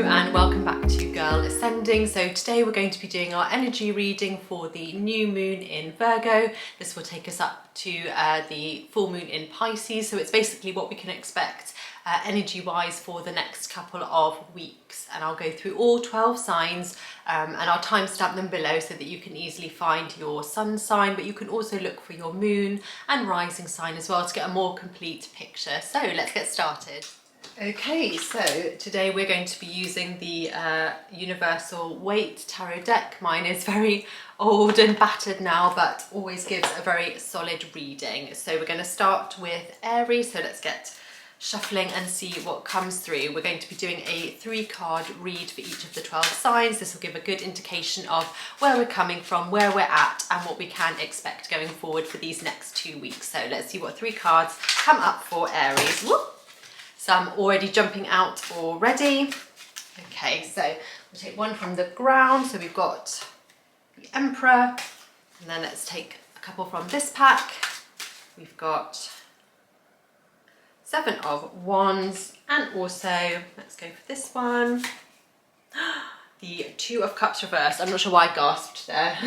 and welcome back to Girl Ascending. So today we're going to be doing our energy reading for the new moon in Virgo. This will take us up to the full moon in Pisces. So it's basically what we can expect energy wise for the next couple of weeks, and I'll go through all 12 signs and I'll timestamp them below so that you can easily find your sun sign, but you can also look for your moon and rising sign as well to get a more complete picture. So let's get started. Okay, so today we're going to be using the Universal Weight Tarot deck. Mine is very old and battered now, but always gives a very solid reading. So we're going to start with Aries, so let's get shuffling and see what comes through. We're going to be doing a 3-card read for each of the 12 signs. This will give a good indication of where we're coming from, where we're at, and what we can expect going forward for these next 2 weeks. So let's see what 3 cards come up for Aries. Whoop. Some already jumping out already. Okay, so we'll take one from the ground. So we've got the Emperor, and then let's take a couple from this pack. We've got 7 of Wands, and also let's go for this one, the 2 of Cups reversed. I'm not sure why I gasped there.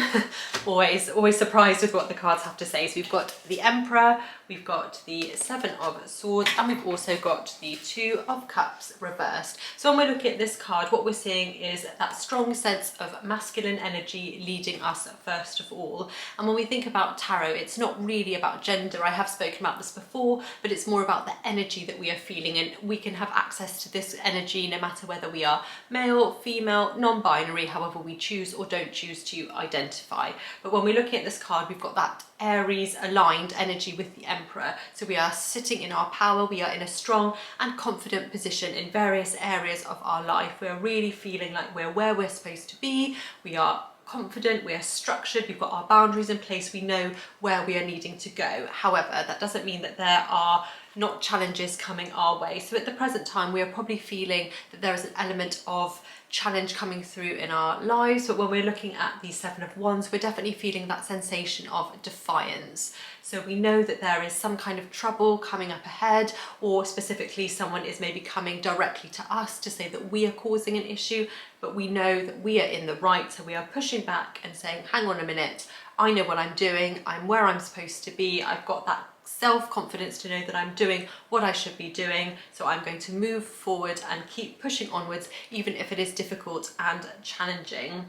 always surprised with what the cards have to say. So we've got the Emperor, we've got the 7 of Swords, and we've also got the 2 of Cups reversed. So when we're looking at this card, what we're seeing is that strong sense of masculine energy leading us first of all. And when we think about tarot, it's not really about gender. I have spoken about this before, but it's more about the energy that we are feeling, and we can have access to this energy no matter whether we are male, female, non-binary, however we choose or don't choose to identify. But when we're looking at this card, we've got that Aries aligned energy with the Emperor. So we are sitting in our power, we are in a strong and confident position in various areas of our life. We are really feeling like we're where we're supposed to be. We are confident, we are structured, we've got our boundaries in place, we know where we are needing to go. However, that doesn't mean that there are not challenges coming our way. So at the present time, we are probably feeling that there is an element of challenge coming through in our lives, but when we're looking at the 7 of Wands, we're definitely feeling that sensation of defiance. So we know that there is some kind of trouble coming up ahead, or specifically someone is maybe coming directly to us to say that we are causing an issue, but we know that we are in the right, so we are pushing back and saying, hang on a minute, I know what I'm doing, I'm where I'm supposed to be, I've got that self-confidence to know that I'm doing what I should be doing, so I'm going to move forward and keep pushing onwards even if it is difficult and challenging.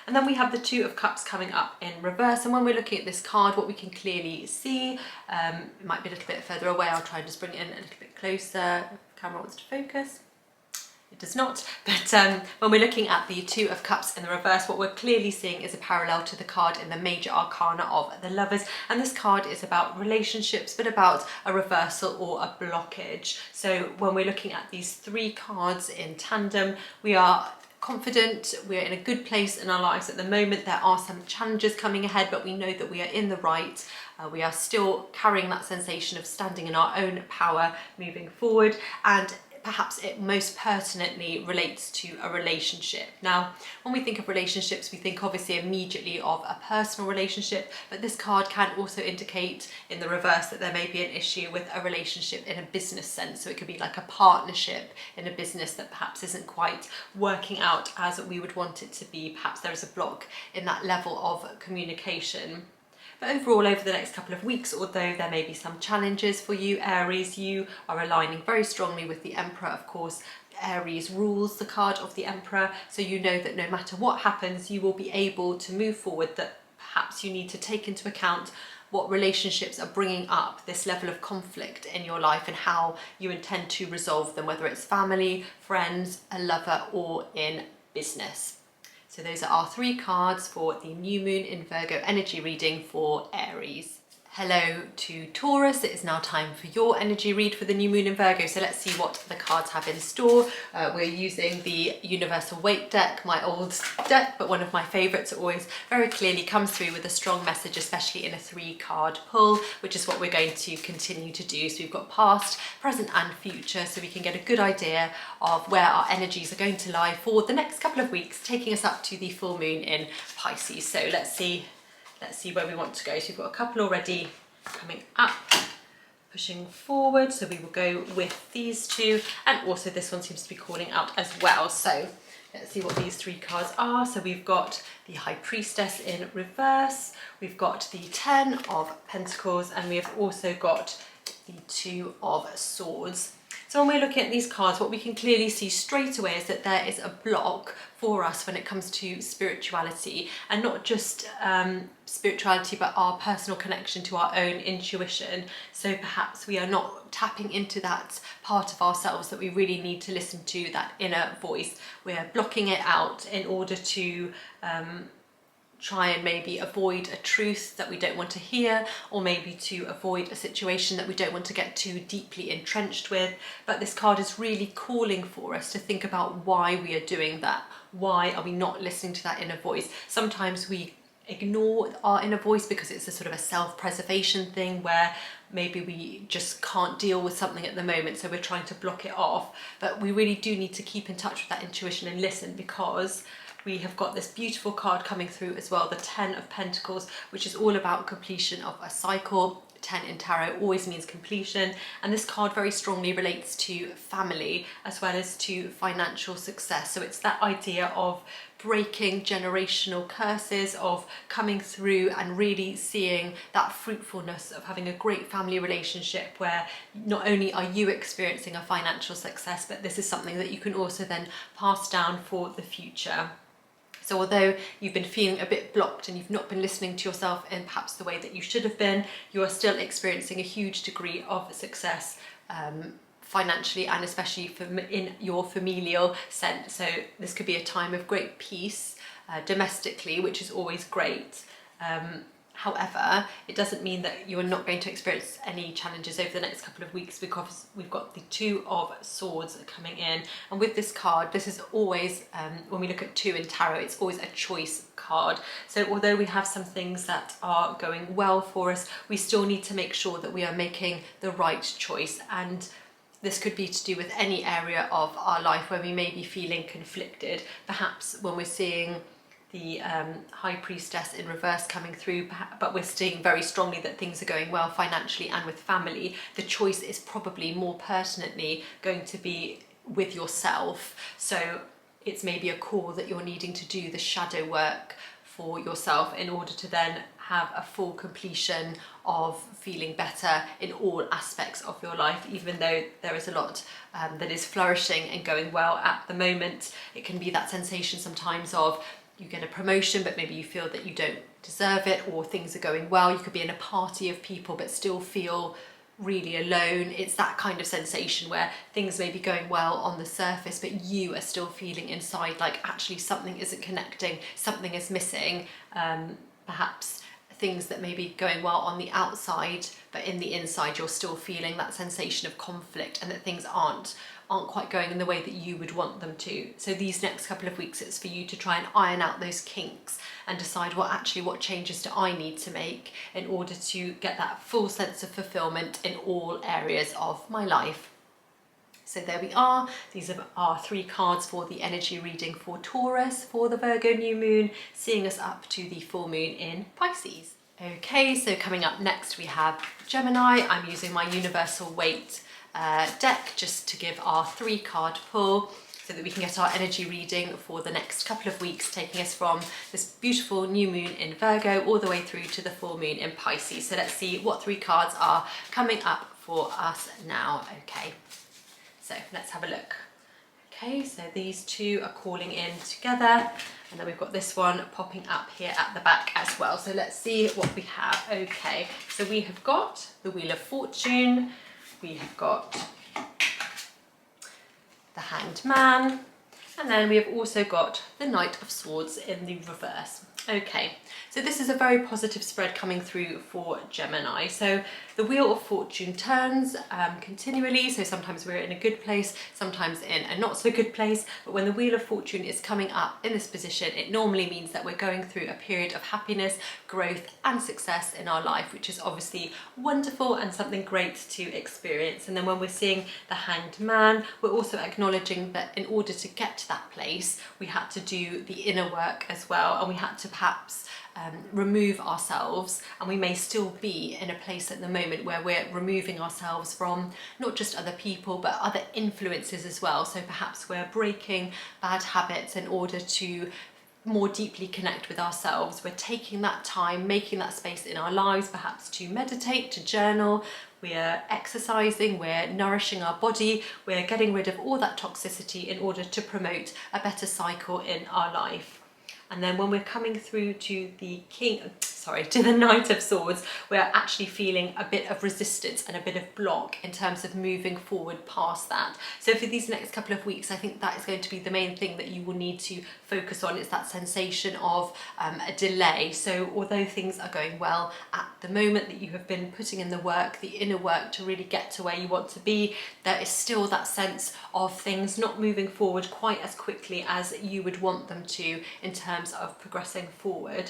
And then we have the 2 of Cups coming up in reverse, and when we're looking at this card, what we can clearly see, it might be a little bit further away, I'll try and just bring it in a little bit closer if the camera wants to focus. It does not, but when we're looking at the 2 of Cups in the reverse, what we're clearly seeing is a parallel to the card in the major arcana of the Lovers, and this card is about relationships, but about a reversal or a blockage. So when we're looking at these 3 cards in tandem, we are confident, we're in a good place in our lives at the moment. There are some challenges coming ahead, but we know that we are in the right. We are still carrying that sensation of standing in our own power moving forward, and perhaps it most pertinently relates to a relationship. Now, when we think of relationships, we think obviously immediately of a personal relationship, but this card can also indicate in the reverse that there may be an issue with a relationship in a business sense. So it could be like a partnership in a business that perhaps isn't quite working out as we would want it to be. Perhaps there is a block in that level of communication. But overall, over the next couple of weeks, although there may be some challenges for you, Aries, you are aligning very strongly with the Emperor. Of course, Aries rules the card of the Emperor, so you know that no matter what happens, you will be able to move forward, that perhaps you need to take into account what relationships are bringing up this level of conflict in your life and how you intend to resolve them, whether it's family, friends, a lover, or in business. So those are our 3 cards for the new moon in Virgo energy reading for Aries. Hello to Taurus. It is now time for your energy read for the new moon in Virgo. So let's see what the cards have in store. We're using the Universal Weight deck, my old deck, but one of my favorites. It always very clearly comes through with a strong message, especially in a 3-card pull, which is what we're going to continue to do. So we've got past, present and future, so we can get a good idea of where our energies are going to lie for the next couple of weeks, taking us up to the full moon in Pisces. So let's see where we want to go. So we've got a couple already coming up. pushing forward. So we will go with these two, and also this one seems to be calling out as well. So let's see what these 3 cards are. So we've got the High Priestess in reverse, we've got the 10 of Pentacles, and we have also got the 2 of Swords. So when we're looking at these cards, what we can clearly see straight away is that there is a block for us when it comes to spirituality, and not just spirituality, but our personal connection to our own intuition. So perhaps we are not tapping into that part of ourselves that we really need to listen to, that inner voice. We're blocking it out in order to try and maybe avoid a truth that we don't want to hear, or maybe to avoid a situation that we don't want to get too deeply entrenched with. But this card is really calling for us to think about why we are doing that. Why are we not listening to that inner voice? Sometimes we ignore our inner voice because it's a sort of a self-preservation thing, where maybe we just can't deal with something at the moment, so we're trying to block it off. But we really do need to keep in touch with that intuition and listen, because we have got this beautiful card coming through as well, the 10 of Pentacles, which is all about completion of a cycle. 10 in tarot always means completion, and this card very strongly relates to family as well as to financial success. So it's that idea of breaking generational curses, of coming through and really seeing that fruitfulness of having a great family relationship, where not only are you experiencing a financial success, but this is something that you can also then pass down for the future. So although you've been feeling a bit blocked and you've not been listening to yourself in perhaps the way that you should have been, you are still experiencing a huge degree of success financially, and especially in your familial sense. So this could be a time of great peace domestically, which is always great. However, it doesn't mean that you are not going to experience any challenges over the next couple of weeks, because we've got the 2 of Swords coming in. And with this card, this is always, when we look at 2 in tarot, it's always a choice card. So although we have some things that are going well for us, we still need to make sure that we are making the right choice. And this could be to do with any area of our life where we may be feeling conflicted. Perhaps when we're seeing the High Priestess in reverse coming through, but we're seeing very strongly that things are going well financially and with family, the choice is probably more pertinently going to be with yourself. So it's maybe a call that you're needing to do the shadow work for yourself in order to then have a full completion of feeling better in all aspects of your life. Even though there is a lot that is flourishing and going well at the moment, it can be that sensation sometimes of you get a promotion, but maybe you feel that you don't deserve it, or things are going well. You could be in a party of people but still feel really alone. It's that kind of sensation where things may be going well on the surface, but you are still feeling inside like actually something isn't connecting, something is missing. Perhaps things that may be going well on the outside, but in the inside you're still feeling that sensation of conflict, and that things aren't quite going in the way that you would want them to. So these next couple of weeks, it's for you to try and iron out those kinks and decide what changes do I need to make in order to get that full sense of fulfillment in all areas of my life. So there we are. These are our 3 cards for the energy reading for Taurus for the Virgo new moon, seeing us up to the full moon in Pisces. Okay, so coming up next we have Gemini. I'm using my universal weight deck just to give our 3 card pull, so that we can get our energy reading for the next couple of weeks, taking us from this beautiful new moon in Virgo all the way through to the full moon in Pisces. So let's see what 3 cards are coming up for us now. Okay, so let's have a look. Okay, so these 2 are calling in together, and then we've got this one popping up here at the back as well. So let's see what we have. Okay, so we have got the Wheel of Fortune, we have got the Hanged Man, and then we have also got the Knight of Swords in the reverse. Okay, so this is a very positive spread coming through for Gemini. So the Wheel of Fortune turns continually, so sometimes we're in a good place, sometimes in a not so good place, but when the Wheel of Fortune is coming up in this position, it normally means that we're going through a period of happiness, growth and success in our life, which is obviously wonderful and something great to experience. And then when we're seeing the Hanged Man, we're also acknowledging that in order to get to that place, we had to do the inner work as well, and we had to perhaps remove ourselves, and we may still be in a place at the moment where we're removing ourselves from not just other people but other influences as well. So perhaps we're breaking bad habits in order to more deeply connect with ourselves. We're taking that time, making that space in our lives, perhaps to meditate, to journal. We're exercising, we're nourishing our body, we're getting rid of all that toxicity in order to promote a better cycle in our life. And then when we're coming through to the Knight of Swords, we're actually feeling a bit of resistance and a bit of block in terms of moving forward past that. So for these next couple of weeks, I think that is going to be the main thing that you will need to focus on. It's that sensation of a delay. So although things are going well at the moment, that you have been putting in the work, the inner work to really get to where you want to be, there is still that sense of things not moving forward quite as quickly as you would want them to in terms of progressing forward.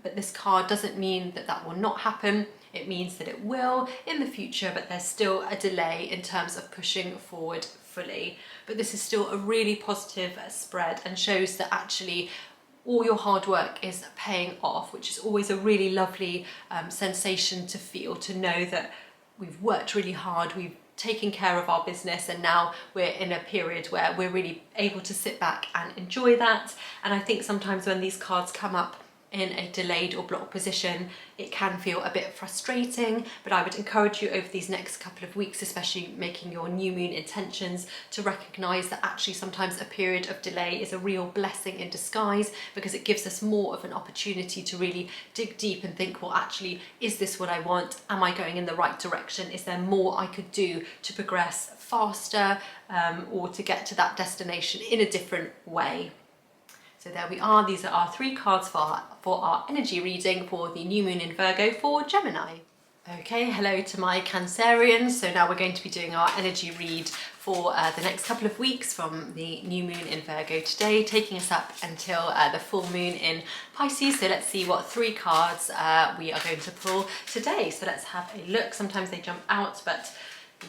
But this card doesn't mean that that will not happen. It means that it will in the future, but there's still a delay in terms of pushing forward fully. But this is still a really positive spread and shows that actually all your hard work is paying off, which is always a really lovely sensation to feel, to know that we've worked really hard, we've taken care of our business, and now we're in a period where we're really able to sit back and enjoy that. And I think sometimes when these cards come up in a delayed or blocked position, it can feel a bit frustrating, but I would encourage you over these next couple of weeks, especially making your new moon intentions, to recognize that actually sometimes a period of delay is a real blessing in disguise, because it gives us more of an opportunity to really dig deep and think, well, actually, is this what I want? Am I going in the right direction? Is there more I could do to progress faster, or to get to that destination in a different way? So there we are. These are our 3 cards for our energy reading for the new moon in Virgo for Gemini. Okay, hello to my Cancerians. So now we're going to be doing our energy read for the next couple of weeks from the new moon in Virgo today, taking us up until the full moon in Pisces. So let's see what 3 cards we are going to pull today. So let's have a look. Sometimes they jump out, but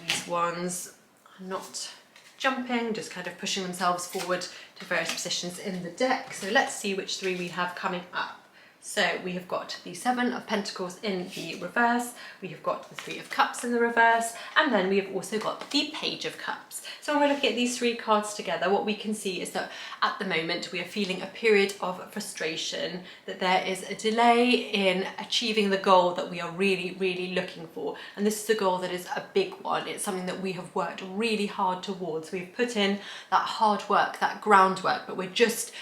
these ones are not jumping, just kind of pushing themselves forward to various positions in the deck. So let's see which 3 we have coming up. So we have got the 7 of Pentacles in the reverse, we have got the 3 of Cups in the reverse, and then we have also got the Page of Cups. So when we're looking at these 3 cards together, what we can see is that at the moment we are feeling a period of frustration, that there is a delay in achieving the goal that we are really, really looking for. And this is a goal that is a big one. It's something that we have worked really hard towards. We've put in that hard work, that groundwork, but we're just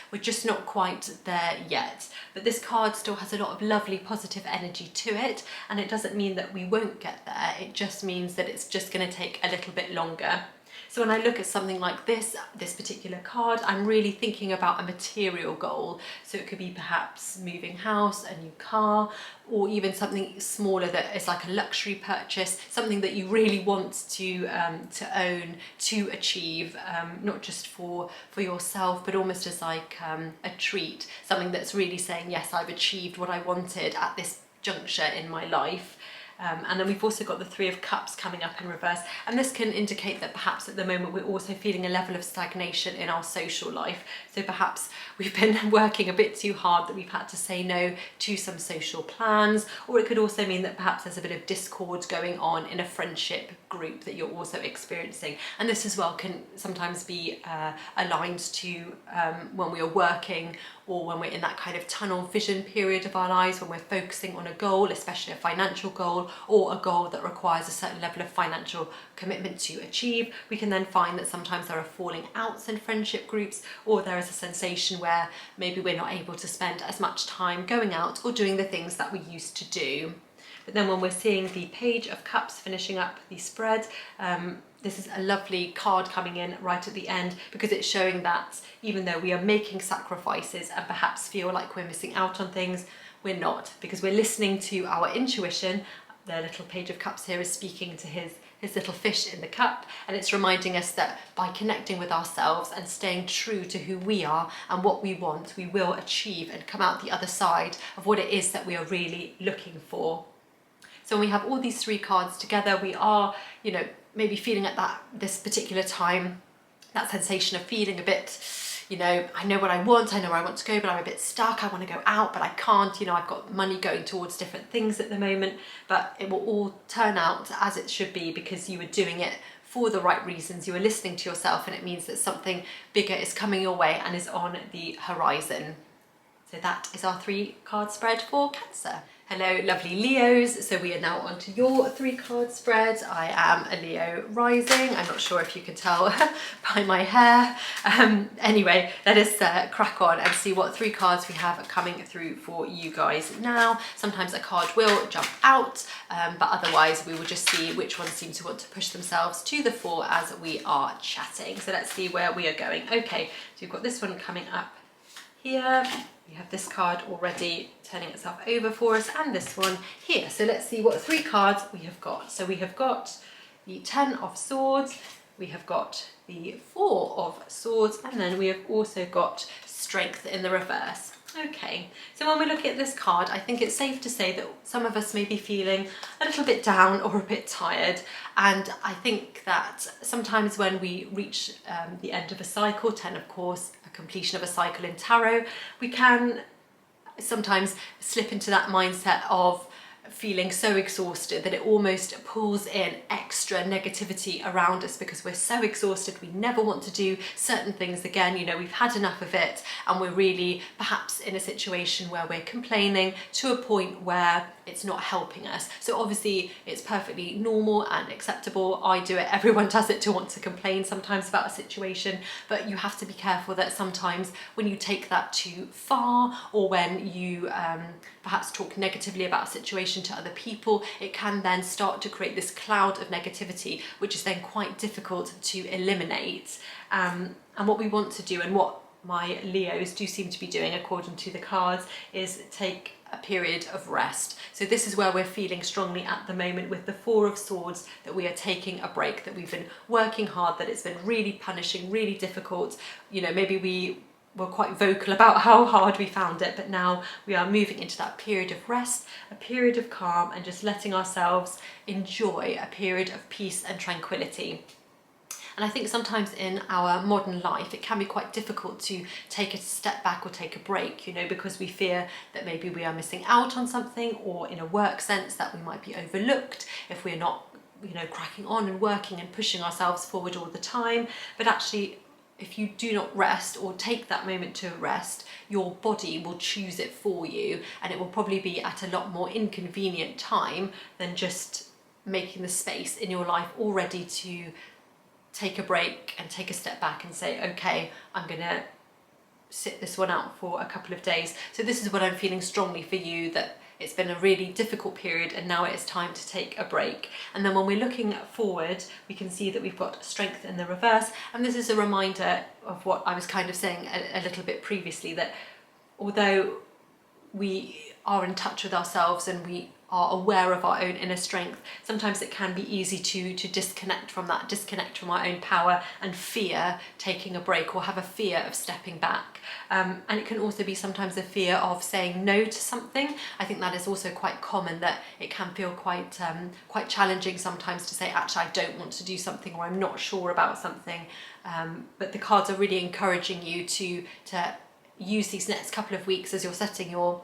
not quite there yet. But this card still has a lot of lovely positive energy to it, and it doesn't mean that we won't get there. It just means that it's just going to take a little bit longer. So when I look at something like this particular card, I'm really thinking about a material goal. So it could be perhaps moving house, a new car, or even something smaller that is like a luxury purchase, something that you really want to own, to achieve, not just for yourself, but almost as like a treat, something that's really saying, yes, I've achieved what I wanted at this juncture in my life. And then we've also got the 3 of Cups coming up in reverse, and this can indicate that perhaps at the moment we're also feeling a level of stagnation in our social life. So perhaps we've been working a bit too hard, that we've had to say no to some social plans, or it could also mean that perhaps there's a bit of discord going on in a friendship group that you're also experiencing. And this as well can sometimes be aligned to when we are working, or when we're in that kind of tunnel vision period of our lives, when we're focusing on a goal, especially a financial goal, or a goal that requires a certain level of financial commitment to achieve. We can then find that sometimes there are falling outs in friendship groups, or there is a sensation where maybe we're not able to spend as much time going out or doing the things that we used to do. But then when we're seeing the Page of Cups finishing up the spread, this is a lovely card coming in right at the end, because it's showing that even though we are making sacrifices and perhaps feel like we're missing out on things, we're not, because we're listening to our intuition. The little Page of Cups here is speaking to his little fish in the cup, and it's reminding us that by connecting with ourselves and staying true to who we are and what we want, we will achieve and come out the other side of what it is that we are really looking for. So when we have all these 3 cards together, we are, maybe feeling at this particular time, that sensation of feeling a bit, you know, I know what I want, I know where I want to go, but I'm a bit stuck, I want to go out, but I can't, you know, I've got money going towards different things at the moment, but it will all turn out as it should be because you were doing it for the right reasons, you were listening to yourself, and it means that something bigger is coming your way and is on the horizon. So that is our 3-card spread for Cancer. Hello, lovely Leos. So we are now on to your 3-card spread. I am a Leo rising. I'm not sure if you can tell by my hair. Anyway, let us crack on and see what 3 cards we have coming through for you guys now. Sometimes a card will jump out, but otherwise we will just see which ones seem to want to push themselves to the fore as we are chatting. So let's see where we are going. Okay, so you've got this one coming up here. We have this card already turning itself over for us, and this one here. So let's see what 3 cards we have got. So we have got the 10 of Swords, we have got the 4 of Swords, and then we have also got Strength in the reverse. Okay, so when we look at this card, I think it's safe to say that some of us may be feeling a little bit down or a bit tired, and I think that sometimes when we reach the end of a cycle, 10 of course, a completion of a cycle in tarot, we can sometimes slip into that mindset of feeling so exhausted that it almost pulls in extra negativity around us because we're so exhausted, we never want to do certain things again, you know, we've had enough of it, and we're really perhaps in a situation where we're complaining to a point where it's not helping us. So obviously it's perfectly normal and acceptable. I do it, everyone does it, to want to complain sometimes about a situation, but you have to be careful that sometimes when you take that too far, or when you perhaps talk negatively about a situation to other people, it can then start to create this cloud of negativity, which is then quite difficult to eliminate. And what we want to do, and what my Leos do seem to be doing according to the cards, is take a period of rest. So this is where we're feeling strongly at the moment with the 4 of Swords, that we are taking a break, that we've been working hard, that it's been really punishing, really difficult. You know, maybe we were quite vocal about how hard we found it, but now we are moving into that period of rest, a period of calm, and just letting ourselves enjoy a period of peace and tranquility. And I think sometimes in our modern life, it can be quite difficult to take a step back or take a break, you know, because we fear that maybe we are missing out on something, or in a work sense that we might be overlooked if we're not, you know, cracking on and working and pushing ourselves forward all the time. But actually, if you do not rest or take that moment to rest, your body will choose it for you, and it will probably be at a lot more inconvenient time than just making the space in your life all ready to take a break and take a step back and say, okay, I'm gonna sit this one out for a couple of days. So this is what I'm feeling strongly for you, that it's been a really difficult period and now it's time to take a break. And then when we're looking forward, we can see that we've got Strength in the reverse, and this is a reminder of what I was kind of saying a little bit previously, that although we are in touch with ourselves and we are aware of our own inner strength, sometimes it can be easy to disconnect from that, disconnect from our own power, and fear taking a break, or have a fear of stepping back. And it can also be sometimes a fear of saying no to something. I think that is also quite common, that it can feel quite challenging sometimes to say, actually, I don't want to do something, or I'm not sure about something. But the cards are really encouraging you to use these next couple of weeks as you're setting your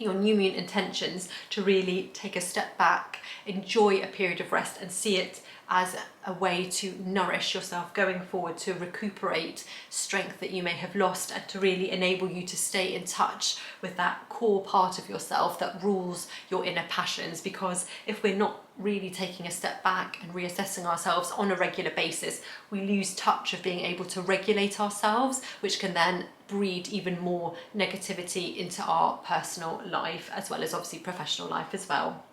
new moon intentions, to really take a step back, enjoy a period of rest, and see it as a way to nourish yourself going forward, to recuperate strength that you may have lost, and to really enable you to stay in touch with that core part of yourself that rules your inner passions. Because if we're not really taking a step back and reassessing ourselves on a regular basis, we lose touch of being able to regulate ourselves, which can then breed even more negativity into our personal life, as well as obviously professional life as well.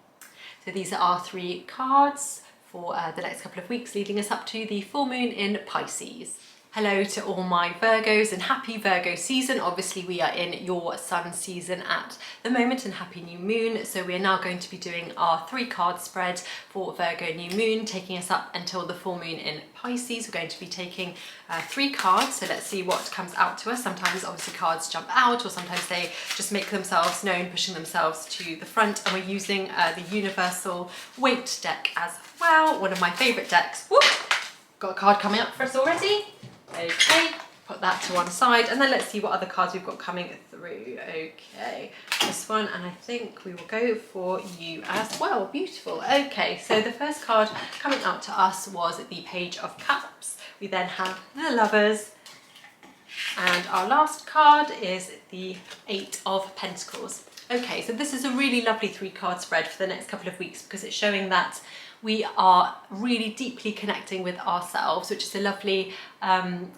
So these are our 3 cards for the next couple of weeks, leading us up to the full moon in Pisces. Hello to all my Virgos, and happy Virgo season. Obviously we are in your sun season at the moment, and happy new moon. So we are now going to be doing our 3 card spread for Virgo new moon, taking us up until the full moon in Pisces. We're going to be taking 3 cards, so let's see what comes out to us. Sometimes obviously cards jump out, or sometimes they just make themselves known, pushing themselves to the front, and we're using the Universal Weight deck as well, one of my favourite decks. Whoop! Got a card coming up for us already. Okay, put that to one side, and then let's see what other cards we've got coming through. Okay, this one, and I think we will go for you as well. Beautiful. Okay, so the first card coming out to us was the Page of Cups. We then have the Lovers, and our last card is the Eight of Pentacles. Okay, so this is a really lovely 3-card spread for the next couple of weeks because it's showing that we are really deeply connecting with ourselves, which is a lovely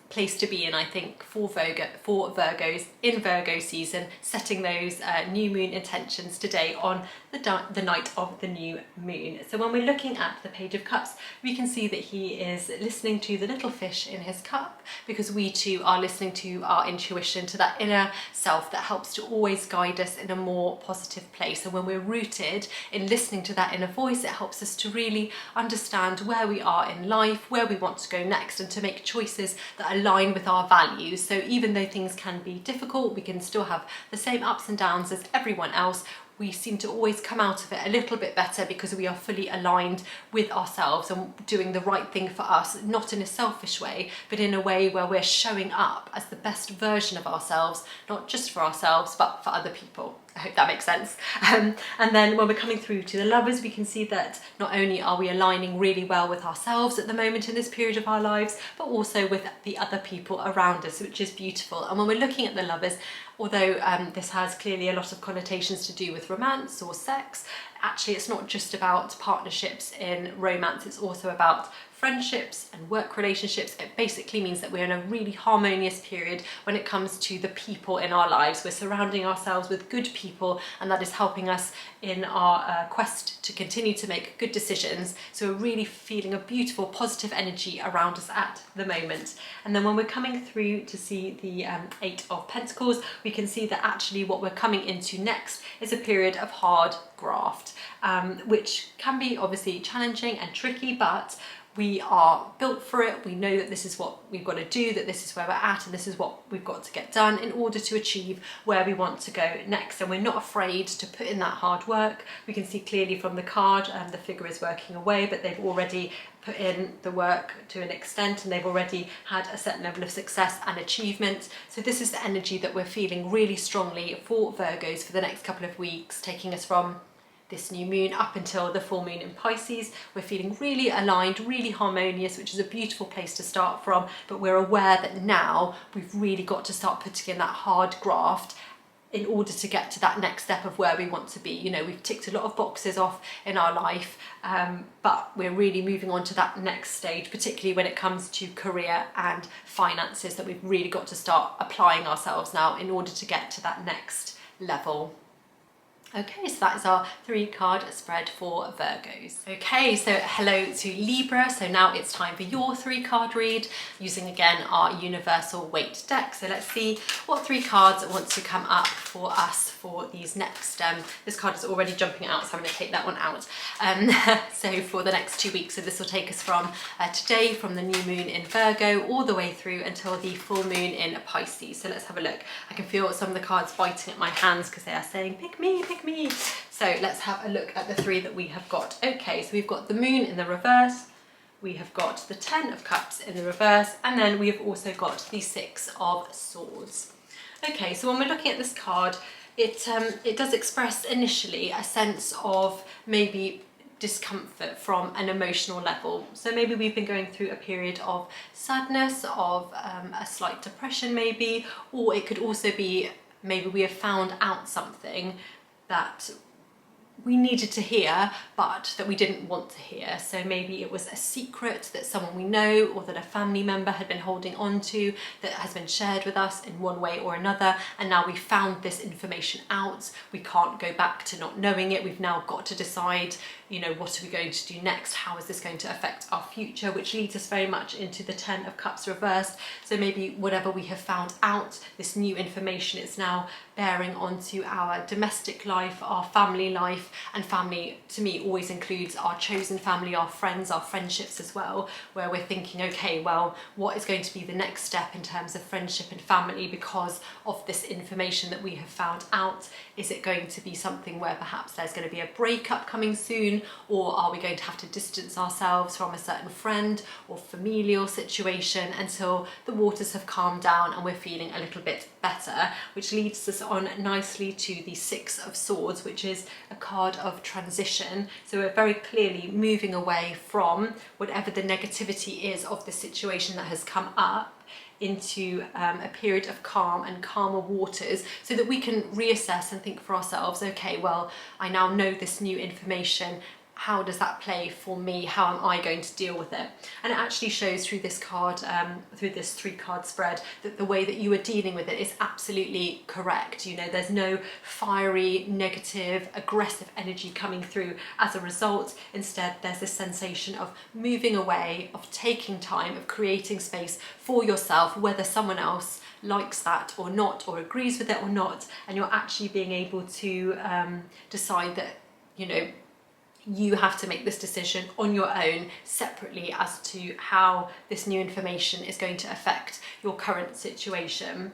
place to be in, I think, for Virgos in Virgo season, setting those new moon intentions today on the night of the new moon. So when we're looking at the Page of Cups, we can see that he is listening to the little fish in his cup, because we too are listening to our intuition, to that inner self that helps to always guide us in a more positive place. And when we're rooted in listening to that inner voice, it helps us to really understand where we are in life, where we want to go next, and to make choices that align with our values. So even though things can be difficult, we can still have the same ups and downs as everyone else. We seem to always come out of it a little bit better because we are fully aligned with ourselves and doing the right thing for us, not in a selfish way, but in a way where we're showing up as the best version of ourselves, not just for ourselves, but for other people. I hope that makes sense. And then when we're coming through to the Lovers, we can see that not only are we aligning really well with ourselves at the moment in this period of our lives, but also with the other people around us, which is beautiful. And when we're looking at the Lovers, although this has clearly a lot of connotations to do with romance or sex, actually it's not just about partnerships in romance, it's also about friendships and work relationships. It basically means that we're in a really harmonious period when it comes to the people in our lives. We're surrounding ourselves with good people, and that is helping us in our quest to continue to make good decisions. So we're really feeling a beautiful, positive energy around us at the moment. And then when we're coming through to see the Eight of Pentacles, we can see that actually what we're coming into next is a period of hard graft, which can be obviously challenging and tricky, but we are built for it. We know that this is what we've got to do, that this is where we're at, and this is what we've got to get done in order to achieve where we want to go next. And we're not afraid to put in that hard work. We can see clearly from the card, the figure is working away, but they've already put in the work to an extent, and they've already had a certain level of success and achievement. So this is the energy that we're feeling really strongly for Virgos for the next couple of weeks, taking us from this new moon up until the full moon in Pisces. We're feeling really aligned, really harmonious, which is a beautiful place to start from, but we're aware that now we've really got to start putting in that hard graft in order to get to that next step of where we want to be. You know, we've ticked a lot of boxes off in our life, but we're really moving on to that next stage, particularly when it comes to career and finances, that we've really got to start applying ourselves now in order to get to that next level. Okay, so that is our 3-card spread for Virgos. Okay, so hello to Libra. So now it's time for your 3-card read using again our universal weight deck. So let's see what 3 cards want to come up for us for these next, this card is already jumping out, so I'm going to take that one out. So for the next 2 weeks, so this will take us from today, from the new moon in Virgo, all the way through until the full moon in Pisces. So let's have a look. I can feel some of the cards biting at my hands because they are saying, pick me, pick me. So let's have a look at the 3 that we have got. Okay, so we've got the moon in the reverse, we have got the 10 of Cups in the reverse, and then we have also got the 6 of Swords. Okay, so when we're looking at this card, it does express initially a sense of maybe discomfort from an emotional level. So maybe we've been going through a period of sadness, of a slight depression maybe, or it could also be maybe we have found out something that we needed to hear, but that we didn't want to hear. So maybe it was a secret that someone we know or that a family member had been holding on to that has been shared with us in one way or another, and now we found this information out. We can't go back to not knowing it. We've now got to decide, you know, what are we going to do next? How is this going to affect our future? Which leads us very much into the 10 of Cups reversed. So maybe whatever we have found out, this new information, is now bearing onto our domestic life, our family life, life. And family to me always includes our chosen family, our friends, our friendships as well, where we're thinking, okay, well, what is going to be the next step in terms of friendship and family because of this information that we have found out? Is it going to be something where perhaps there's going to be a breakup coming soon, or are we going to have to distance ourselves from a certain friend or familial situation until the waters have calmed down and we're feeling a little bit better? Which leads us on nicely to the Six of Swords, which is a card of transition. So we're very clearly moving away from whatever the negativity is of the situation that has come up into a period of calm and calmer waters, so that we can reassess and think for ourselves, okay, well, I now know this new information. How does that play for me? How am I going to deal with it? And it actually shows through this card, through this 3-card spread, that the way that you are dealing with it is absolutely correct. You know, there's no fiery, negative, aggressive energy coming through as a result. Instead, there's this sensation of moving away, of taking time, of creating space for yourself, whether someone else likes that or not, or agrees with it or not, and you're actually being able to decide that, you know, you have to make this decision on your own separately as to how this new information is going to affect your current situation.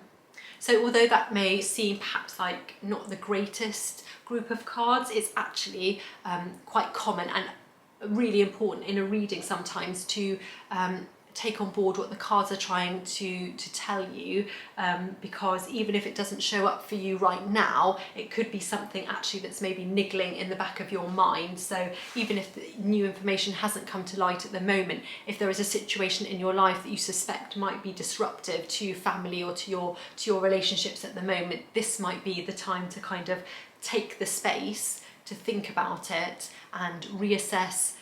So although that may seem perhaps like not the greatest group of cards, it's actually quite common and really important in a reading sometimes to take on board what the cards are trying to tell you, because even if it doesn't show up for you right now, it could be something actually that's maybe niggling in the back of your mind. So even if the new information hasn't come to light at the moment, if there is a situation in your life that you suspect might be disruptive to family or to your relationships at the moment, this might be the time to kind of take the space to think about it and reassess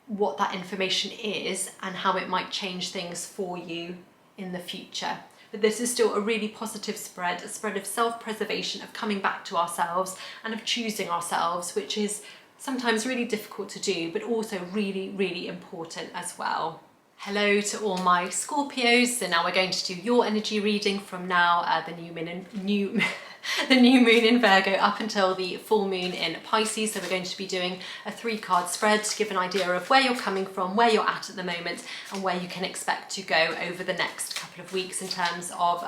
what that information is and how it might change things for you in the future. But this is still a really positive spread, a spread of self-preservation, of coming back to ourselves and of choosing ourselves, which is sometimes really difficult to do, but also really, really important as well. Hello to all my Scorpios. So now we're going to do your energy reading from now, the new moon in Virgo up until the full moon in Pisces. So we're going to be doing a 3-card spread to give an idea of where you're coming from, where you're at the moment, and where you can expect to go over the next couple of weeks in terms of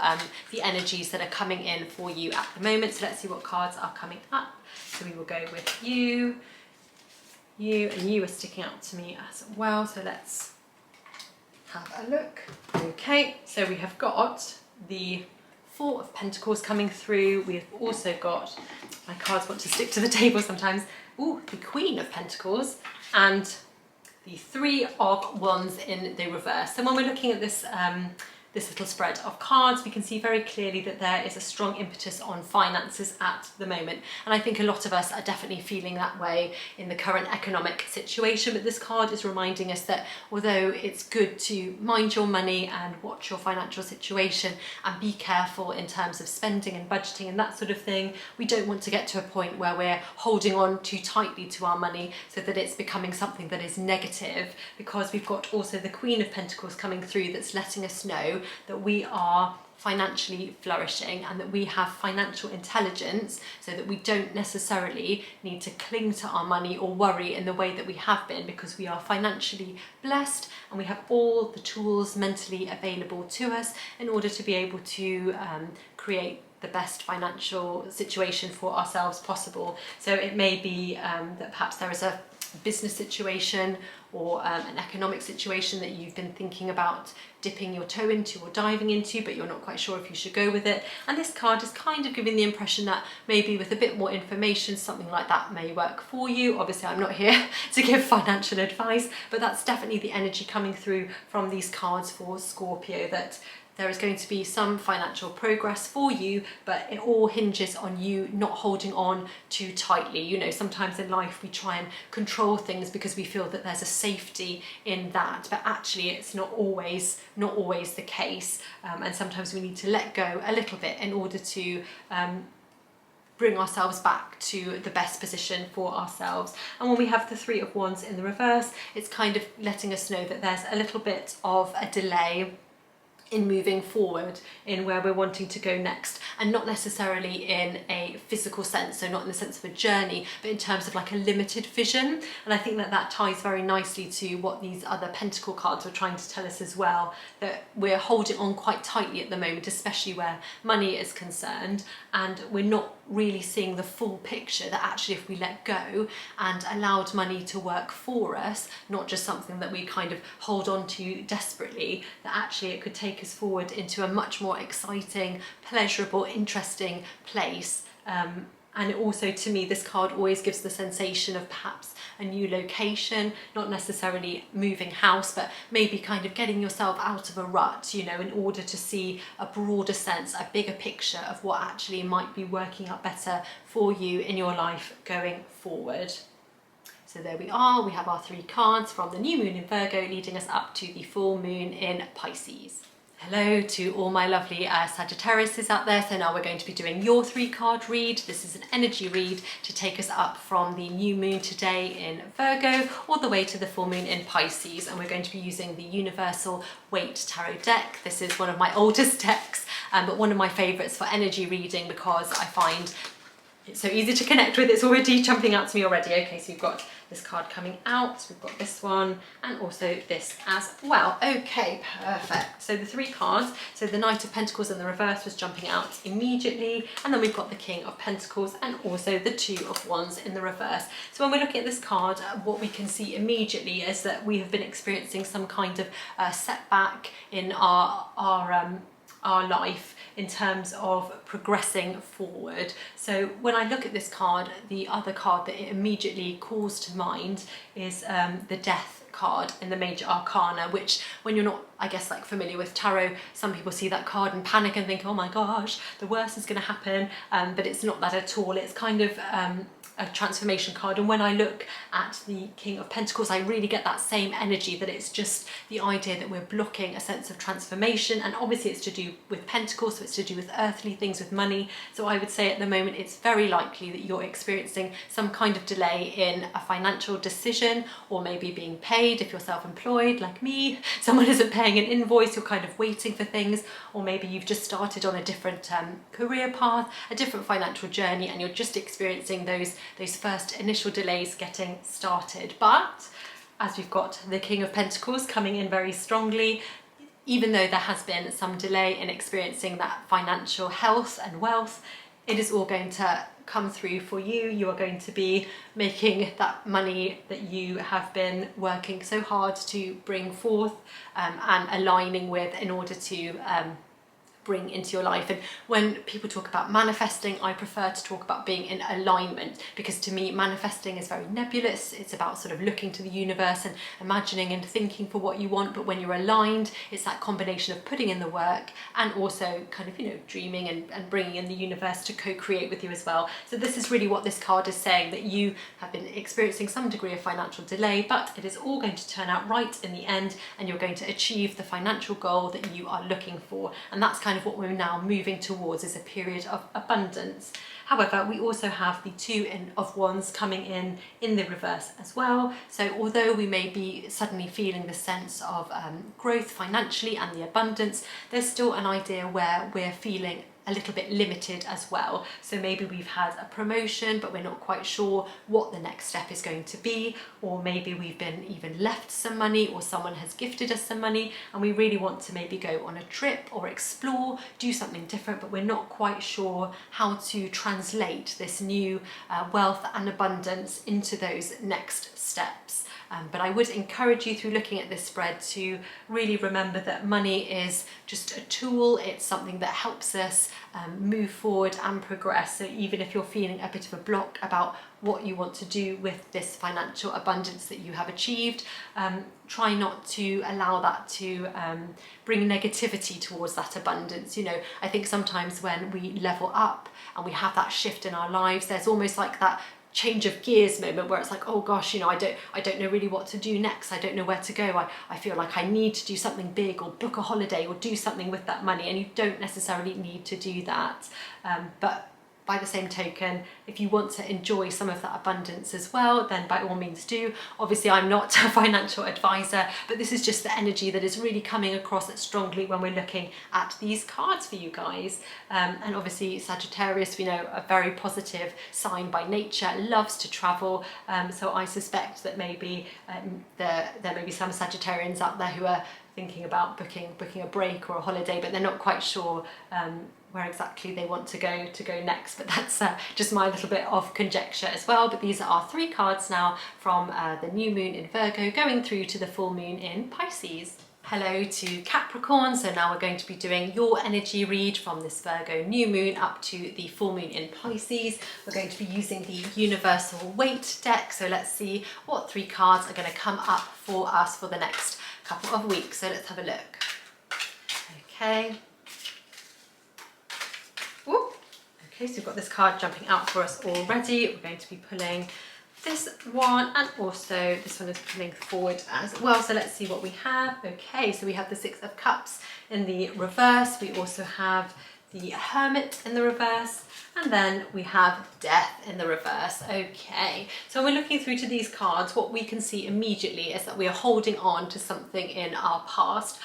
the energies that are coming in for you at the moment. So let's see what cards are coming up. So we will go with you, and you are sticking out to me as well. So let's have a look. Okay, so we have got the 4 of Pentacles coming through. We have also got, my cards want to stick to the table sometimes, ooh, the Queen of Pentacles and the 3 of Wands in the reverse. So when we're looking at this this little spread of cards, we can see very clearly that there is a strong impetus on finances at the moment. And I think a lot of us are definitely feeling that way in the current economic situation. But this card is reminding us that although it's good to mind your money and watch your financial situation and be careful in terms of spending and budgeting and that sort of thing, we don't want to get to a point where we're holding on too tightly to our money so that it's becoming something that is negative, because we've got also the Queen of Pentacles coming through that's letting us know that we are financially flourishing and that we have financial intelligence, so that we don't necessarily need to cling to our money or worry in the way that we have been, because we are financially blessed and we have all the tools mentally available to us in order to be able to create the best financial situation for ourselves possible. So it may be that perhaps there is a business situation or an economic situation that you've been thinking about dipping your toe into or diving into, but you're not quite sure if you should go with it. And this card is kind of giving the impression that maybe with a bit more information, something like that may work for you. Obviously, I'm not here to give financial advice, but that's definitely the energy coming through from these cards for Scorpio, that there is going to be some financial progress for you, but it all hinges on you not holding on too tightly. You know, sometimes in life we try and control things because we feel that there's a safety in that, but actually it's not always the case. And sometimes we need to let go a little bit in order to bring ourselves back to the best position for ourselves. And when we have the 3 of Wands in the reverse, it's kind of letting us know that there's a little bit of a delay in moving forward, in where we're wanting to go next, and not necessarily in a physical sense, so not in the sense of a journey, but in terms of like a limited vision. And I think that that ties very nicely to what these other pentacle cards are trying to tell us as well, that we're holding on quite tightly at the moment, especially where money is concerned, and we're not really seeing the full picture, that actually if we let go and allowed money to work for us, not just something that we kind of hold on to desperately, that actually it could take us forward into a much more exciting, pleasurable, interesting place. And also, to me, this card always gives the sensation of perhaps a new location, not necessarily moving house, but maybe kind of getting yourself out of a rut, you know, in order to see a broader sense, a bigger picture of what actually might be working out better for you in your life going forward. So there we are, we have our 3 cards from the new moon in Virgo leading us up to the full moon in Pisces. Hello to all my lovely Sagittariuses out there. So now we're going to be doing your 3-card read. This is an energy read to take us up from the new moon today in Virgo all the way to the full moon in Pisces. And we're going to be using the Universal Weight Tarot deck. This is one of my oldest decks, but one of my favourites for energy reading because I find it's so easy to connect with. It's already jumping out to me already. Okay, so you've got this card coming out, we've got this one, and also this as well. Okay, perfect. So the 3 cards, so the Knight of Pentacles in the reverse was jumping out immediately, and then we've got the King of Pentacles and also the 2 of Wands in the reverse. So when we're looking at this card, what we can see immediately is that we have been experiencing some kind of setback in our life in terms of progressing forward. So when I look at this card, the other card that it immediately calls to mind is the Death card in the Major Arcana, which when you're not, I guess, like familiar with tarot, some people see that card and panic and think, oh my gosh, the worst is going to happen, but it's not that at all. It's kind of a transformation card, and when I look at the King of Pentacles, I really get that same energy, that it's just the idea that we're blocking a sense of transformation, and obviously it's to do with Pentacles, so it's to do with earthly things, with money. So I would say at the moment it's very likely that you're experiencing some kind of delay in a financial decision, or maybe being paid if you're self-employed like me. Someone isn't paying an invoice, you're kind of waiting for things, or maybe you've just started on a different career path, a different financial journey, and you're just experiencing those first initial delays getting started. But as we've got the King of Pentacles coming in very strongly, even though there has been some delay in experiencing that financial health and wealth, it is all going to come through for you. You are going to be making that money that you have been working so hard to bring forth and aligning with in order to bring into your life. And when people talk about manifesting, I prefer to talk about being in alignment, because to me manifesting is very nebulous. It's about sort of looking to the universe and imagining and thinking for what you want, but when you're aligned, it's that combination of putting in the work and also kind of, you know, dreaming and bringing in the universe to co-create with you as well. So this is really what this card is saying, that you have been experiencing some degree of financial delay, but it is all going to turn out right in the end, and you're going to achieve the financial goal that you are looking for. And that's kind of what we're now moving towards, is a period of abundance. However, we also have the 2 of Wands coming in the reverse as well. So although we may be suddenly feeling the sense of growth financially and the abundance, there's still an idea where we're feeling a little bit limited as well. So maybe we've had a promotion, but we're not quite sure what the next step is going to be, or maybe we've been even left some money, or someone has gifted us some money, and we really want to maybe go on a trip or explore, do something different, but we're not quite sure how to translate this new wealth and abundance into those next steps. But I would encourage you, through looking at this spread, to really remember that money is just a tool. It's something that helps us move forward and progress. So even if you're feeling a bit of a block about what you want to do with this financial abundance that you have achieved, try not to allow that to bring negativity towards that abundance. You know, I think sometimes when we level up and we have that shift in our lives, there's almost like that change of gears moment where it's like, oh gosh, you know, I don't know really what to do next. I don't know where to go. I feel like I need to do something big, or book a holiday, or do something with that money, and you don't necessarily need to do that. But by the same token, if you want to enjoy some of that abundance as well, then by all means do. Obviously, I'm not a financial advisor, but this is just the energy that is really coming across strongly when we're looking at these cards for you guys. And obviously Sagittarius, we know, a very positive sign by nature, loves to travel. So I suspect that maybe there may be some Sagittarians out there who are thinking about booking a break or a holiday, but they're not quite sure where exactly they want to go next. But that's just my little bit of conjecture as well. But these are our 3 cards now from the new moon in Virgo going through to the full moon in Pisces. Hello to Capricorn. So now we're going to be doing your energy read from this Virgo new moon up to the full moon in Pisces. We're going to be using the universal weight deck. So let's see what 3 cards are going to come up for us for the next couple of weeks. So let's have a look. Okay. Ooh. Okay, so we've got this card jumping out for us already. We're going to be pulling this one, and also this one is coming forward as well. So let's see what we have. Okay, so we have the 6 of Cups in the reverse. We also have the Hermit in the reverse, and then we have Death in the reverse. Okay, so when we're looking through to these cards, what we can see immediately is that we are holding on to something in our past.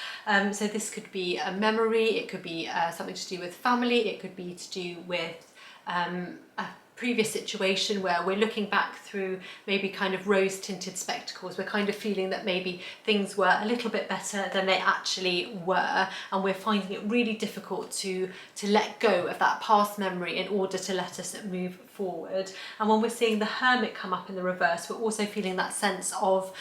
So this could be a memory, it could be something to do with family, it could be to do with a previous situation where we're looking back through maybe kind of rose-tinted spectacles. We're kind of feeling that maybe things were a little bit better than they actually were, and we're finding it really difficult to let go of that past memory in order to let us move forward. And when we're seeing the Hermit come up in the reverse, we're also feeling that sense of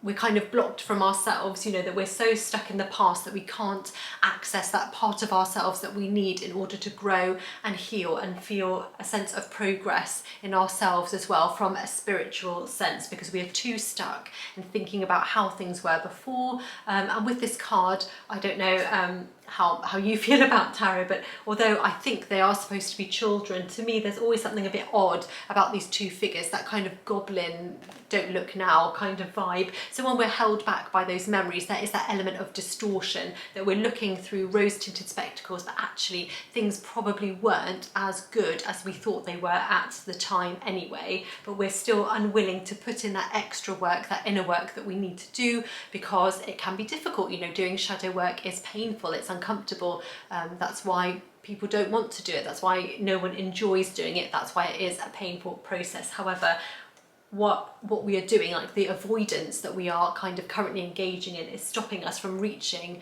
we're kind of blocked from ourselves, you know, that we're so stuck in the past that we can't access that part of ourselves that we need in order to grow and heal and feel a sense of progress in ourselves as well from a spiritual sense, because we are too stuck in thinking about how things were before. And with this card, I don't know how you feel about tarot, but although I think they are supposed to be children, to me there's always something a bit odd about these 2 figures, that kind of goblin don't look now kind of vibe. So when we're held back by those memories, there is that element of distortion, that we're looking through rose-tinted spectacles, but actually things probably weren't as good as we thought they were at the time anyway, but we're still unwilling to put in that extra work, that inner work that we need to do, because it can be difficult. You know, doing shadow work is painful, it's uncomfortable. That's why people don't want to do it. That's why no one enjoys doing it. That's why it is a painful process. However, what we are doing, like the avoidance that we are kind of currently engaging in, is stopping us from reaching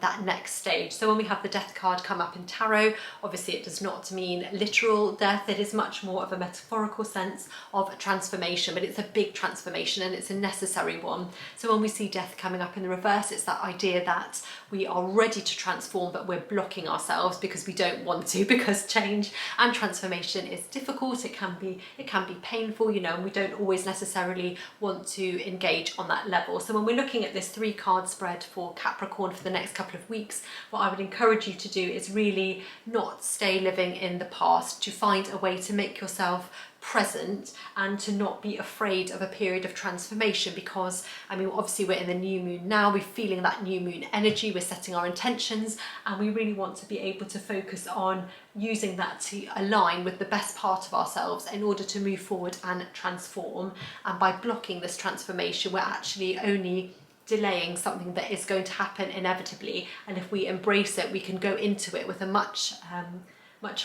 that next stage. So when we have the Death card come up in tarot, obviously it does not mean literal death. It is much more of a metaphorical sense of a transformation, but it's a big transformation and it's a necessary one. So when we see Death coming up in the reverse, it's that idea that we are ready to transform, but we're blocking ourselves because we don't want to, because change and transformation is difficult. It can be painful, you know, and we don't always necessarily want to engage on that level. So when we're looking at this 3 card spread for Capricorn for the next couple of weeks, what I would encourage you to do is really not stay living in the past, to find a way to make yourself present and to not be afraid of a period of transformation. Because I mean, obviously we're in the new moon now, we're feeling that new moon energy, we're setting our intentions, and we really want to be able to focus on using that to align with the best part of ourselves in order to move forward and transform. And by blocking this transformation, we're actually only delaying something that is going to happen inevitably. And if we embrace it, we can go into it with a much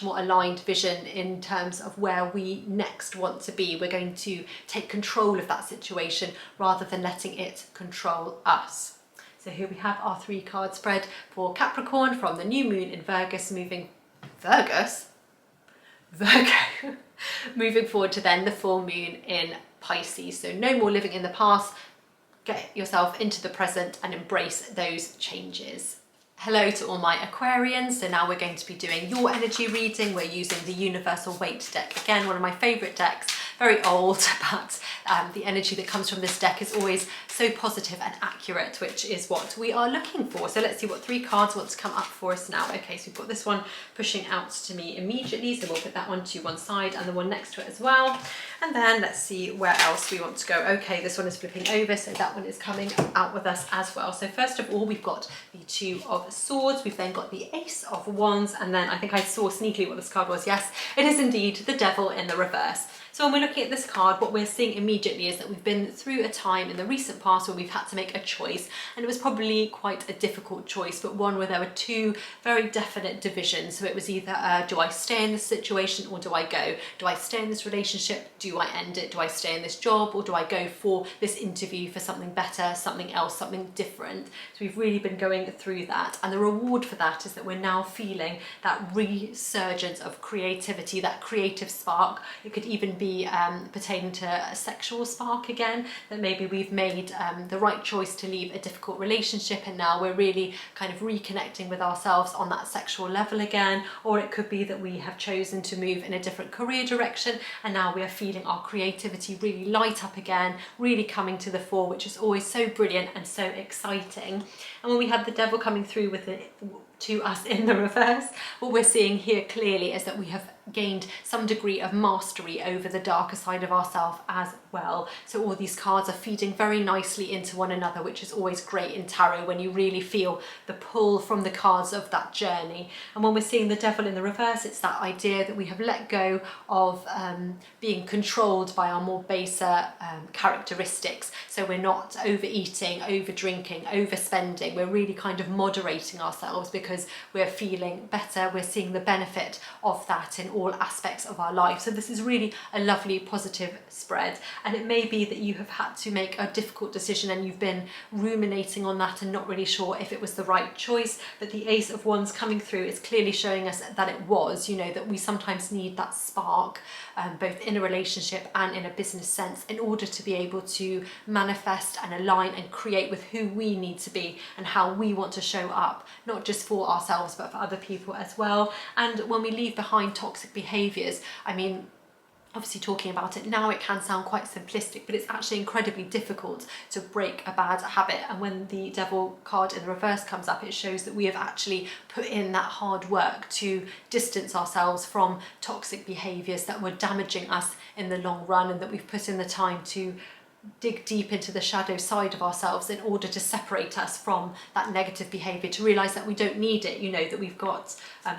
more aligned vision in terms of where we next want to be. We're going to take control of that situation rather than letting it control us. So here we have our 3 card spread for Capricorn from the new moon in Virgo moving forward to then the full moon in Pisces. So no more living in the past, get yourself into the present and embrace those changes. Hello to all my Aquarians. So now we're going to be doing your energy reading. We're using the universal weight deck, again one of my favorite decks, very old, but the energy that comes from this deck is always so positive and accurate, which is what we are looking for. So let's see what 3 cards want to come up for us now. Okay, so we've got this one pushing out to me immediately, so we'll put that one to one side and the one next to it as well. And then let's see where else we want to go. Okay, this one is flipping over, so that one is coming out with us as well. So first of all, we've got the 2 of Swords, we've then got the Ace of Wands, and then I think I saw sneakily what this card was. Yes, it is indeed the Devil in the reverse. So when we're looking at this card, what we're seeing immediately is that we've been through a time in the recent past where we've had to make a choice, and it was probably quite a difficult choice, but one where there were 2 very definite divisions. So it was either do I stay in this situation or do I go? Do I stay in this relationship? Do I end it? Do I stay in this job, or do I go for this interview for something better, something else, something different? So we've really been going through that, and the reward for that is that we're now feeling that resurgence of creativity, that creative spark. It could even be pertaining to a sexual spark again, that maybe we've made the right choice to leave a difficult relationship and now we're really kind of reconnecting with ourselves on that sexual level again. Or it could be that we have chosen to move in a different career direction and now we are feeling our creativity really light up again, really coming to the fore, which is always so brilliant and so exciting. And when we have the Devil coming through with it to us in the reverse, what we're seeing here clearly is that we have gained some degree of mastery over the darker side of ourselves as well. So all these cards are feeding very nicely into one another, which is always great in tarot when you really feel the pull from the cards of that journey. And when we're seeing the Devil in the reverse, it's that idea that we have let go of being controlled by our more baser characteristics. So we're not overeating, over drinking, overspending. We're really kind of moderating ourselves because we're feeling better. We're seeing the benefit of that in all aspects of our life. So this is really a lovely positive spread, and it may be that you have had to make a difficult decision and you've been ruminating on that and not really sure if it was the right choice, but the Ace of Wands coming through is clearly showing us that it was, you know, that we sometimes need that spark both in a relationship and in a business sense in order to be able to manifest and align and create with who we need to be and how we want to show up, not just for ourselves but for other people as well. And when we leave behind toxic behaviours, I mean, obviously talking about it now, it can sound quite simplistic, but it's actually incredibly difficult to break a bad habit. And when the Devil card in the reverse comes up, it shows that we have actually put in that hard work to distance ourselves from toxic behaviours that were damaging us in the long run, and that we've put in the time to dig deep into the shadow side of ourselves in order to separate us from that negative behaviour, to realise that we don't need it, you know, that we've got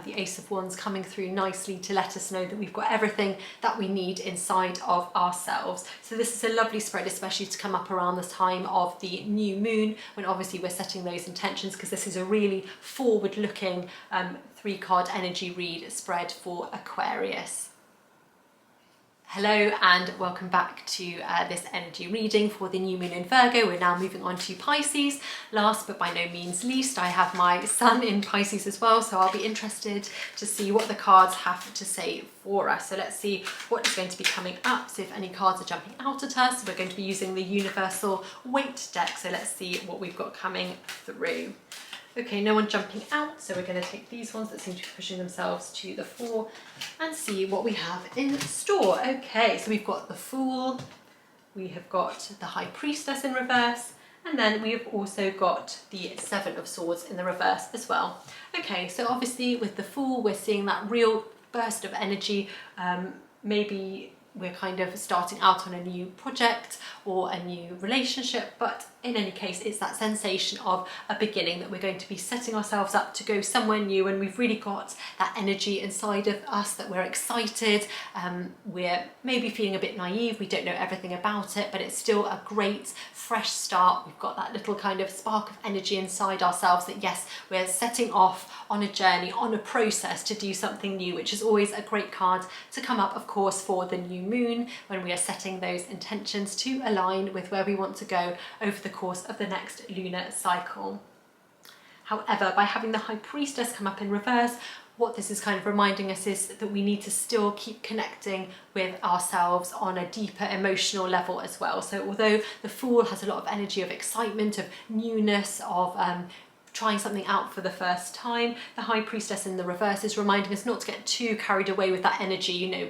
the Ace of Wands coming through nicely to let us know that we've got everything that we need inside of ourselves. So this is a lovely spread, especially to come up around the time of the new moon, when obviously we're setting those intentions, because this is a really forward-looking 3-card energy read spread for Aquarius. Hello and welcome back to this energy reading for the new moon in Virgo. We're now moving on to Pisces. Last but by no means least, I have my sun in Pisces as well, so I'll be interested to see what the cards have to say for us. So let's see what is going to be coming up, see if any cards are jumping out at us. We're going to be using the Universal Weight deck, so let's see what we've got coming through. Okay, no one jumping out, so we're going to take these ones that seem to be pushing themselves to the fore and see what we have in store. Okay, so we've got the Fool, we have got the High Priestess in reverse, and then we have also got the 7 of Swords in the reverse as well. Okay, so obviously with the Fool, we're seeing that real burst of energy. Maybe we're kind of starting out on a new project or a new relationship, but in any case, it's that sensation of a beginning, that we're going to be setting ourselves up to go somewhere new, and we've really got that energy inside of us that we're excited. We're maybe feeling a bit naive, we don't know everything about it, but it's still a great fresh start. We've got that little kind of spark of energy inside ourselves that yes, we're setting off on a journey, on a process to do something new, which is always a great card to come up, of course, for the new moon, when we are setting those intentions to align with where we want to go over the course of the next lunar cycle. However, by having the High Priestess come up in reverse, what this is kind of reminding us is that we need to still keep connecting with ourselves on a deeper emotional level as well. So although the Fool has a lot of energy of excitement, of newness, of trying something out for the first time. The High Priestess in the reverse is reminding us not to get too carried away with that energy. You know,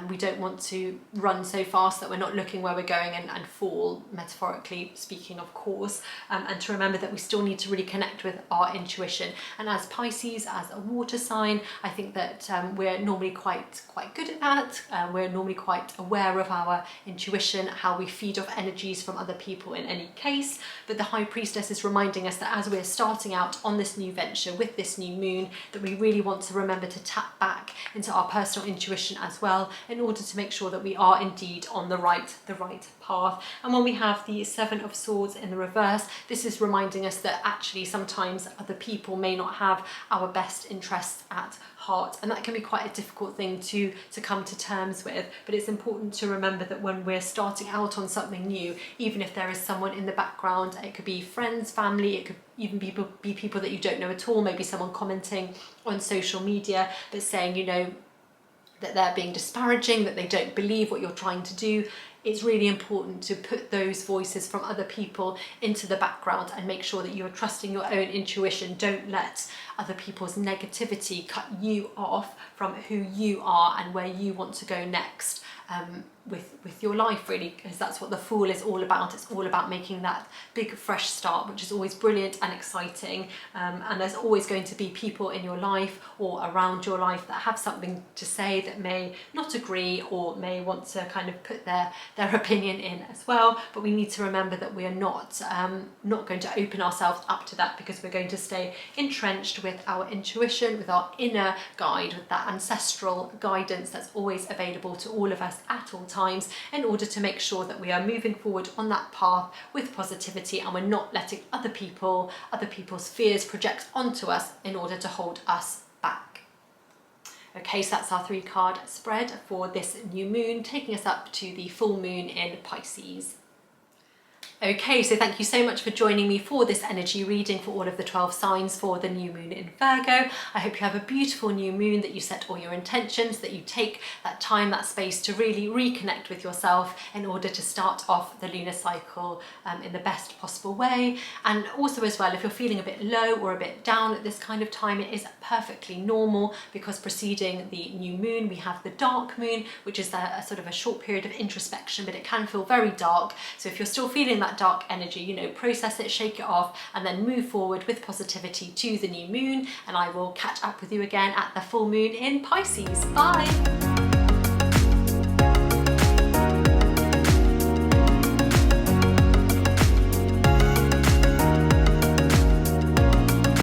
we don't want to run so fast that we're not looking where we're going and fall, metaphorically speaking, of course, and to remember that we still need to really connect with our intuition. And as Pisces, as a water sign, I think that we're normally quite good at that. We're normally quite aware of our intuition, how we feed off energies from other people in any case. But the High Priestess is reminding us that as we're starting out on this new venture with this new moon, that we really want to remember to tap back into our personal intuition as well, in order to make sure that we are indeed on the right path. And when we have the Seven of Swords in the reverse, this is reminding us that actually sometimes other people may not have our best interests at heart, and that can be quite a difficult thing to come to terms with. But it's important to remember that when we're starting out on something new, even if there is someone in the background, it could be friends, family, it could even be people that you don't know at all, maybe someone commenting on social media but saying, you know, that they're being disparaging, that they don't believe what you're trying to do. It's really important to put those voices from other people into the background and make sure that you're trusting your own intuition. Don't let other people's negativity cut you off from who you are and where you want to go next with your life, really, because that's what the Fool is all about. It's all about making that big fresh start, which is always brilliant and exciting, and there's always going to be people in your life or around your life that have something to say, that may not agree or may want to kind of put their opinion in as well. But we need to remember that we are not going to open ourselves up to that, because we're going to stay entrenched with our intuition, with our inner guide, with that ancestral guidance that's always available to all of us at all times, in order to make sure that we are moving forward on that path with positivity, and we're not letting other people's fears project onto us in order to hold us back. Okay, so that's our 3-card spread for this new moon, taking us up to the full moon in Pisces. Okay, so thank you so much for joining me for this energy reading for all of the 12 signs for the new moon in Virgo. I hope you have a beautiful new moon, that you set all your intentions, that you take that time, that space to really reconnect with yourself in order to start off the lunar cycle in the best possible way. And also as well, if you're feeling a bit low or a bit down at this kind of time, it is perfectly normal, because preceding the new moon we have the dark moon, which is a sort of a short period of introspection, but it can feel very dark. So if you're still feeling that dark energy, you know, process it, shake it off, and then move forward with positivity to the new moon. And I will catch up with you again at the full moon in Pisces. Bye.